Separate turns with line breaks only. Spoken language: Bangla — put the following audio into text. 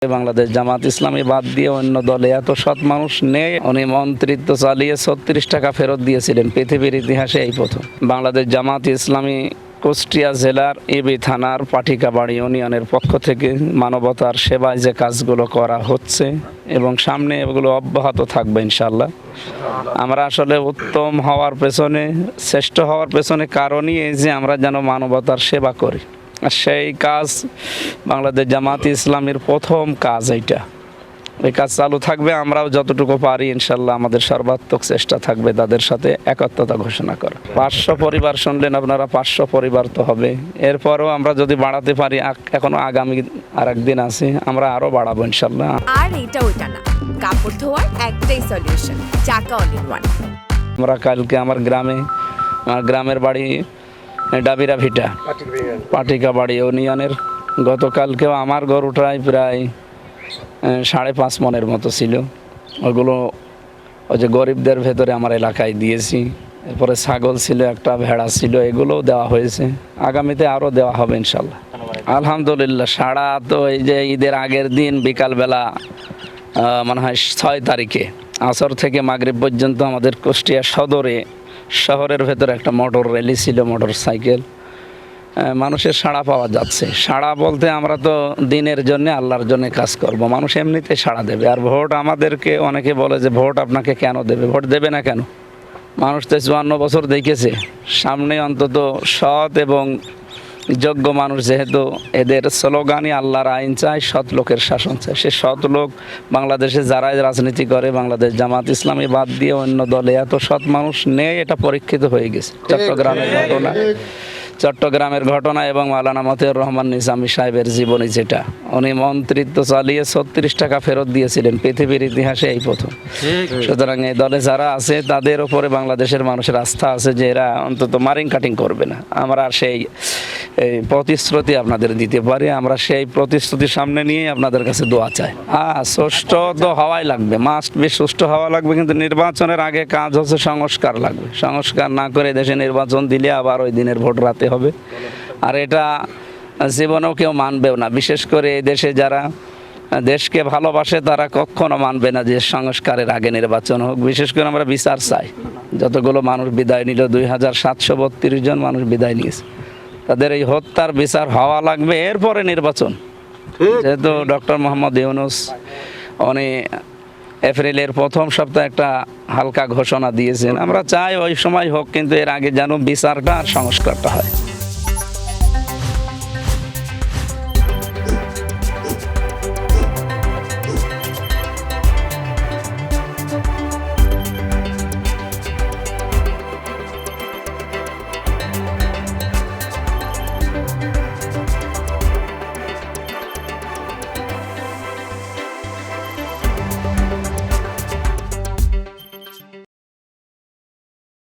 বাংলাদেশ জামাত ইসলামী বাদ দিয়ে অন্য দলে এত সৎ মানুষ নেই। উনি মন্ত্রিত্ব চালিয়ে 36 টাকা ফেরত দিয়েছিলেন, পৃথিবীর ইতিহাসে এই প্রথম। বাংলাদেশ জামাত ইসলামী কুষ্টিয়া জেলার এবি থানার পাটিকাবাড়ি ইউনিয়নের পক্ষ থেকে মানবতার সেবায় যে কাজগুলো করা হচ্ছে এবং সামনে এগুলো অব্যাহত থাকবে ইনশাল্লাহ। আমরা আসলে উত্তম হওয়ার পেছনে, শ্রেষ্ঠ হওয়ার পেছনে কারণই এই যে আমরা যেন মানবতার সেবা করি। আর সেই কাজ বাংলাদেশ জামাত ইসলামের প্রথম কাজ এইটা। এই কাজ চালু থাকবে, আমরাও যতটুকু পারি ইনশাল্লাহ আমাদের সর্বাত্মক চেষ্টা থাকবে তাদের সাথে একাত্মতা ঘোষণা করা। 500 পরিবার শুনলেন আপনারা, 500 পরিবার তো হবে। এরপরও আমরা যদি বাড়াতে পারি, এখনো আগামী আর একদিন আছে, আমরা আরও বাড়াবো ইনশাল্লাহ।
আর এটা ওইটা না, কাপড় ধোয়ার একটাই সলিউশন, চাকা অল ইন ওয়ান।
আমরা কালকে আমার গ্রামের বাড়ি ডাবিরা ভিটা, পাটিকাবাড়ি ইউনিয়নের। গতকালকেও আমার গরুটাই প্রায় 5.5 মনের মতো ছিল। ওগুলো ওই যে গরিবদের ভেতরে আমার এলাকায় দিয়েছি। এরপরে ছাগল ছিল, একটা ভেড়া ছিল, এগুলোও দেওয়া হয়েছে। আগামীতে আরও দেওয়া হবে ইনশাল্লাহ। আলহামদুলিল্লাহ। সাড়া তো এই যে ঈদের আগের দিন বিকালবেলা মনে হয় 6 তারিখে আসর থেকে মাগরিব পর্যন্ত আমাদের কুষ্টিয়া সদরে শহরের ভেতরে একটা মোটর র্যালি ছিল, মোটর সাইকেল। মানুষের সাড়া পাওয়া যাচ্ছে। সাড়া বলতে আমরা তো দিনের জন্য, আল্লাহর জন্য কাজ করব, মানুষ এমনিতে সাড়া দেবে। আর ভোট আমাদেরকে অনেকে বলে যে ভোট আপনাকে কেন দেবে, ভোট দেবে না কেন? মানুষ তো 54 বছর দেখেছে। সামনে অন্তত সৎ এবং যোগ্য মানুষ, যেহেতু এদের স্লোগানই আল্লাহর আইন চায়, সৎ লোকের শাসন চায়। সে সৎ লোক বাংলাদেশে যারাই রাজনীতি করে, বাংলাদেশ জামাত ইসলামী বাদ দিয়ে অন্য দলে এত সৎ মানুষ নেই, এটা পরীক্ষিত হয়ে গেছে। চট্টগ্রামের ঘটনা এবং মাওলানা মতিউর রহমান নিজামী সাহেবের জীবনী, যেটা উনি মন্ত্রিত্ব চালিয়ে 36 টাকা ফেরত দিয়েছিলেন, পৃথিবীর ইতিহাসে এই প্রথম। সুতরাং এই দলে যারা আছে তাদের উপরে বাংলাদেশের মানুষের আস্থা আছে যে এরা অন্তত মারিং কাটিং করবে না। আমরা সেই প্রতিশ্রুতি আপনাদের দিতে পারি। আমরা সেই প্রতিশ্রুতির সামনে নিয়ে আপনাদের কাছে দোয়া চাই। সুষ্ঠু তো হওয়াই লাগবে, মাস্ট বি সুষ্ঠু হওয়া লাগবে। কিন্তু নির্বাচনের আগে কাজ হচ্ছে সংস্কার লাগবে। সংস্কার না করে দেশে নির্বাচন দিলে আবার ওই দিনের ভোট রাতে হবে। আর এটা জীবনেও কেউ মানবেও না। বিশেষ করে এই দেশে যারা দেশকে ভালোবাসে তারা কখনো মানবে না যে সংস্কারের আগে নির্বাচন হোক। বিশেষ করে আমরা বিচার চাই। যতগুলো মানুষ বিদায় নিল, 2732 জন মানুষ বিদায় নিয়েছে, তাদের এই হত্যার বিচার হওয়া লাগবে, এরপরে নির্বাচন। যেহেতু ডক্টর মোহাম্মদ ইউনূস উনি এপ্রিলের প্রথম সপ্তাহে একটা হালকা ঘোষণা দিয়েছেন, আমরা চাই ওই সময় হোক, কিন্তু এর আগে যেন বিচারটা আর সংস্কারটা হয়।